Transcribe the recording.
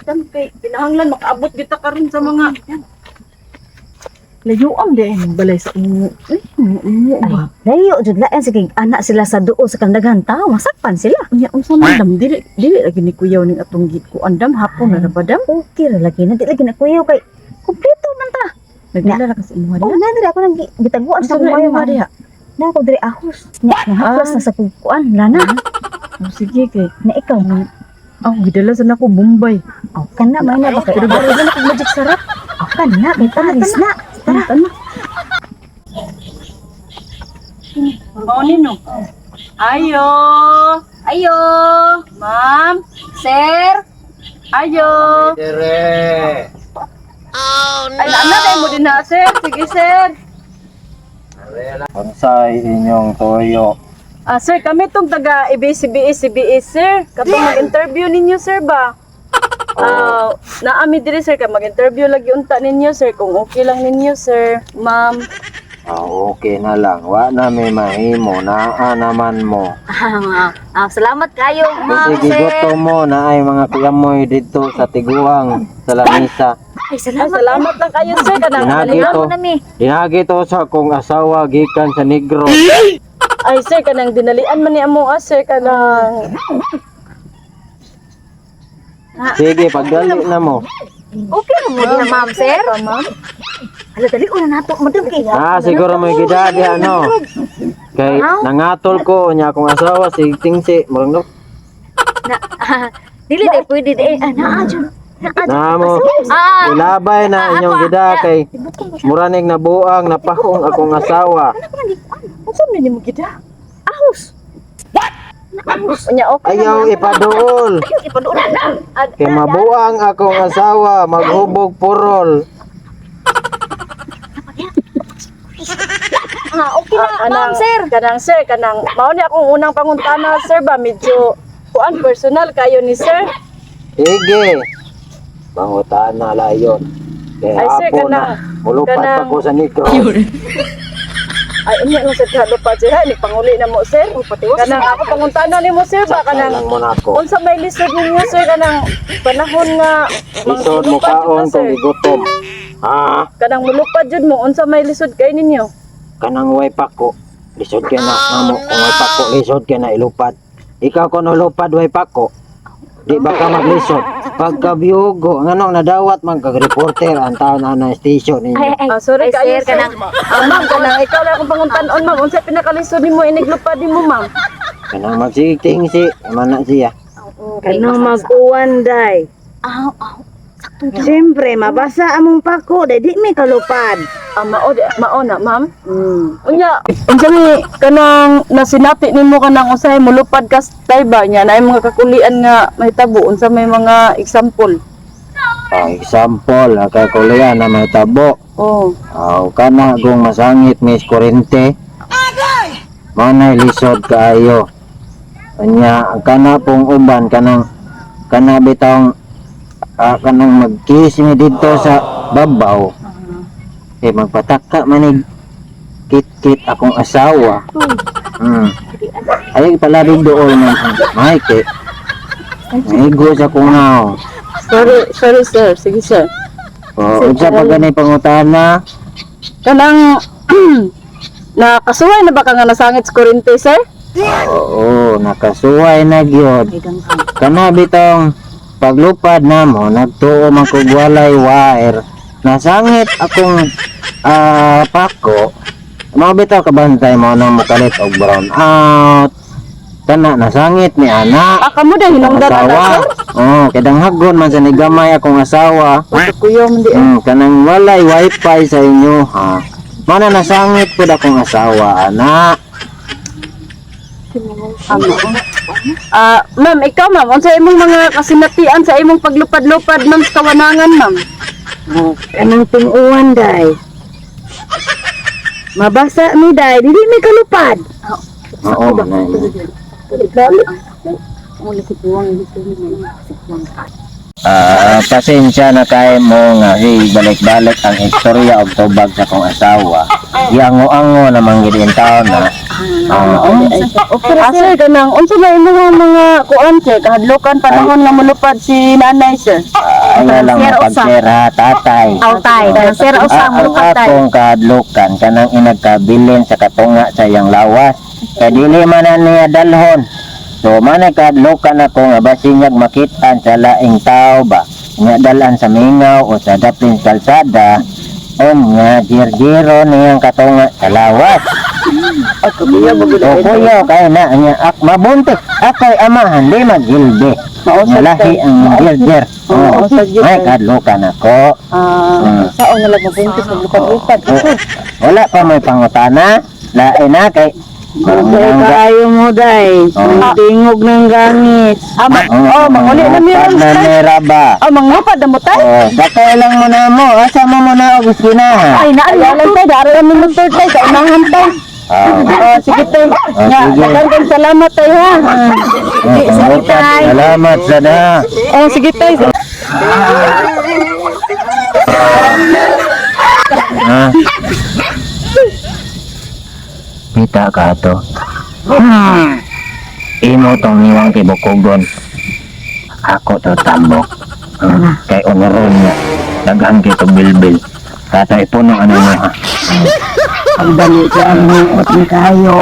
Dan kay kinahanglan makaabot kita karon sa mga Layuan din balay sa inyo. Ay, layo jud lain sige anak sila sa duo sa kandagan tao masakpan sila. Unya unsa man dam dili lagi ni kuyaw ning atong andam hapon na ba dam? Okay ra lagi na di lagi na kuyaw kay kumpleto man ta. Nagdala ra kasi imo Oh, diha. na diri ako nang gitaguan sa Sa kumayo kumayo man. diha. Na ako diri ahos. Nya haplas na sa kukuan lana. Oh, sige kay. Na ikaw man. Aw gidala sa nako Bombay. Oh, kana may na ba kay Pero baro na kog magic sarap. oh, kana kay Paris na. Tara. Mao nino. Ayo. Ayo, ma'am, sir. Ayo. Dire. Ay na dai mo din na sir. Sige sir. Unsay inyong toyo? Sir, kami tong taga CBS sir. Kapag mag-interview ninyo sir ba? Naami diri sir kay mag-interview lagi unta ninyo sir kung okay lang ninyo sir. Ma'am. Okay na lang. Wa na may mahimo naa naman mo. Salamat kayo, ma'am, Sige sir. gusto mo na ay mga kuyamoy dito sa tiguang sa lamisa. Ay, Ay, salamat lang kayo sir kanang Dinagi halina. to. nami. Dinagi to sa akong asawa gikan sa Negro. Ay sir kanang dinalian man ni amo sir kanang Sige, pagdali na mo. Okay na mo din, ma'am, sir. ma'am. Hala dali una nato madam kay. Siguro may gidadi ano. Kay nangatol ko nya akong asawa si Tingsi. Murag Dili dai pwede dai ana jud. na mo. Ah, Ilabay na inyong gida kay muranig na buang napahong akong asawa. Unsa man nimo kita? Ahos. Unya okay Ayaw ipaduol. Ipaduon na. Kay mabuang akong asawa maghubog purol. okay na, ma'am, sir. Kanang sir kanang mao ni akong unang pangutana sir ba medyo kuan personal kayo ni sir. Sige. Pangutaan na layon. Kay Ay, sir, hapon kanang- na. Mulupat kanang- ako sa Negro. Ay unya lang sa kalupa sir ni panguli na mo sir. Kanang ako pangutana nimo sir ba kanang Lang mo na ako. unsa may lisod ninyo sir kanang panahon nga Isod mo mulupad jud kaon ka, sir. kung igutom. Ha? Kanang mulupad jud mo unsa may lisod kay ninyo? Kanang way pako. Lisod ka na amo. Kung way pako, lisod ka na ilupad. Ikaw kung nulupad way pako, di ba ka maglisod? Pagkabiyogo, ang anong nadawat man kag reporter ang taon na station ninyo. Sorry Ay, kayo sir, sir. kanang- Ma'am kanang ikaw lang akong panguntanon ma'am unsa pinakalisod nimo iniglupad nimo ma'am? Kanang magsiting si, mana siya. Kanang mag-uwan day. Aw. Siyempre, mabasa among pako, day di may kalupad. Mao na ma'am. Unya, unsa ni kanang nasinati nimo kanang usahay mulupad ka tay ba nya na mga kakulian nga mahitabo unsa may mga example? Example, kay kulian na may tabo. Oh. Kana kung masangit mis kurente. Manay lisod kaayo. Anya kana pong uban kana bitawng kanang magkiss mi dito sa babaw. Magpataka manig kit akong asawa. Ay pala doon man Mike. Naigo sa kungaw. Sorry sir. Sige sir. Unsa pa gani pangutana? Kanang nakasuway na ba ka nga nasangit sa kurente sir? Oo, nakasuway na gyud. Kana bitong paglupad namo nagtuo man kog walay wire. Nasangit akong pako. Mao bitaw kabantay mo nang mukalit og brown out. Kana nasangit ni ana. Kamo daw hinungdan na Asawa. sir. Kadang hagon man sa nigamay akong asawa. Kuyo man di. Kanang walay wifi sa inyo ha. Mana nasangit pud akong asawa ana. Ma'am, ikaw ma'am, unsa imong mga kasinatian sa imong paglupad-lupad ma'am sa kawanangan ma'am? Kanang ting-uwan day. Mabasa mi day, dili may kalupad. Oo, manay. Pasensya na kay mo nga balik-balik ang istorya og tubag sa kong asawa. Yango-ango namang gid in taon na. Sir, kanang unsa may imong mga kuan sir, kahadlokan panahon nga mulupad si nanay sir. Ayaw lang Sir, usa. mapagtira, tatay. Tay. Sir, usang Ang tay. akong kahadlukan kanang inagkabilin sa katunga sa iyang lawas. Kaya dili man na niya dalhon. So manay kahadlukan ako nga basinyag makitaan sa laing tao ba. Nga dalan sa mingaw o sa dapin kalsada. O nga jirjiro niyang katunga sa lawas. Ako biya O kuya kaya na niya mabuntis. Ako'y amahan di magilbi. Nga lahi ang jirjir. Oo, sa Diyos. May kahadlukan ako. Saan nga lang mabuntis maglupad-lupad. Wala pa may pangutana. Lain na kay Day kayo mo, day. Ang tingog ng gangit. Manguli na mi ron. Raba. Manglupad na mo tay. Sakay lang mo na mo. Asa mo muna og iskina. Ay, naalala tay, daro na mo tay, sa unahan tay. Sige tay. Nga, sige. daghang salamat tay ha. Sige tay. Salamat sana. Sige tay. Kita ka to. Imo tong niwang tibukogon. Ako to tambok. Kay onoron niya. Daghang kito bilbil. Tatay po nung ano mo ha. Ang dali ka ang muot ni kayo.